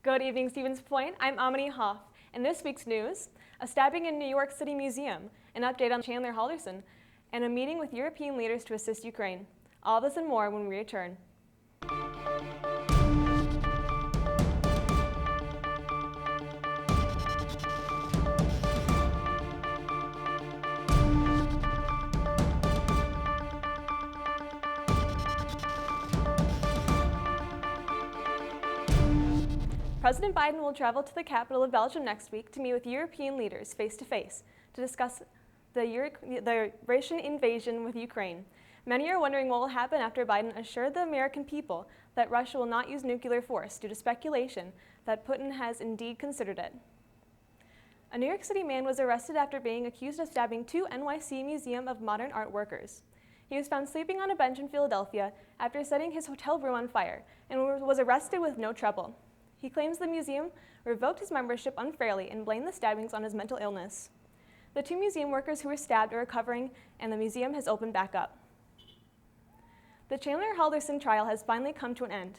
Good evening, Stevens Point. I'm Aminee Hoff. In this week's news, a stabbing in New York City Museum, an update on Chandler Halderson, and a meeting with European leaders to assist Ukraine. All this and more when we return. President Biden will travel to the capital of Belgium next week to meet with European leaders face-to-face to discuss the Russian invasion with Ukraine. Many are wondering what will happen after Biden assured the American people that Russia will not use nuclear force due to speculation that Putin has indeed considered it. A New York City man was arrested after being accused of stabbing two NYC Museum of Modern Art workers. He was found sleeping on a bench in Philadelphia after setting his hotel room on fire and was arrested with no trouble. He claims the museum revoked his membership unfairly and blamed the stabbings on his mental illness. The two museum workers who were stabbed are recovering, and the museum has opened back up. The Chandler Halderson trial has finally come to an end.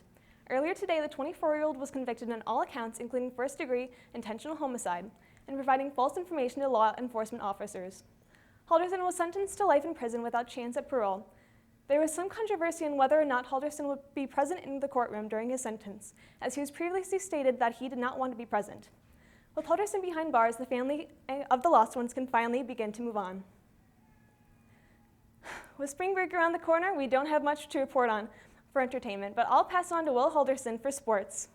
Earlier today, the 24-year-old was convicted on all accounts, including first-degree intentional homicide and providing false information to law enforcement officers. Halderson was sentenced to life in prison without chance at parole. There was some controversy on whether or not Halderson would be present in the courtroom during his sentence, as he was previously stated that he did not want to be present. With Halderson behind bars, the family of the lost ones can finally begin to move on. With spring break around the corner, we don't have much to report on for entertainment, but I'll pass on to Will Halderson for sports.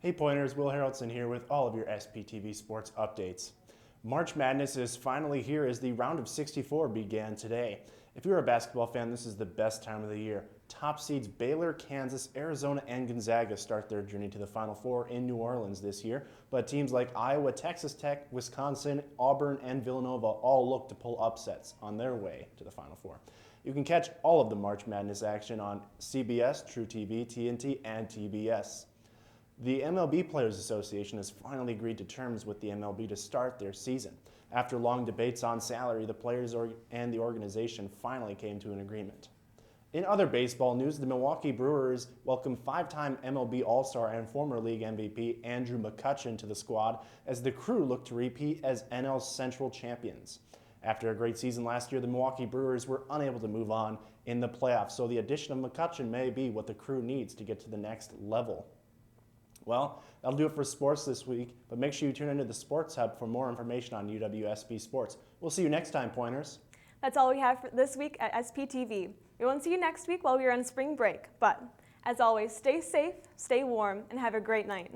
Hey Pointers, Will Haroldson here with all of your SPTV sports updates. March Madness is finally here as the round of 64 began today. If you're a basketball fan, this is the best time of the year. Top seeds Baylor, Kansas, Arizona, and Gonzaga start their journey to the Final Four in New Orleans this year, but teams like Iowa, Texas Tech, Wisconsin, Auburn, and Villanova all look to pull upsets on their way to the Final Four. You can catch all of the March Madness action on CBS, truTV, TNT, and TBS. The MLB Players Association has finally agreed to terms with the MLB to start their season. After long debates on salary, the players and the organization finally came to an agreement. In other baseball news, the Milwaukee Brewers welcomed five-time MLB All-Star and former league MVP Andrew McCutchen to the squad as the Crew look to repeat as NL Central champions. After a great season last year, the Milwaukee Brewers were unable to move on in the playoffs, so the addition of McCutchen may be what the Crew needs to get to the next level. Well, that'll do it for sports this week, but make sure you tune into the Sports Hub for more information on UWSP Sports. We'll see you next time, Pointers. That's all we have for this week at SPTV. We won't see you next week while we are on spring break, but as always, stay safe, stay warm, and have a great night.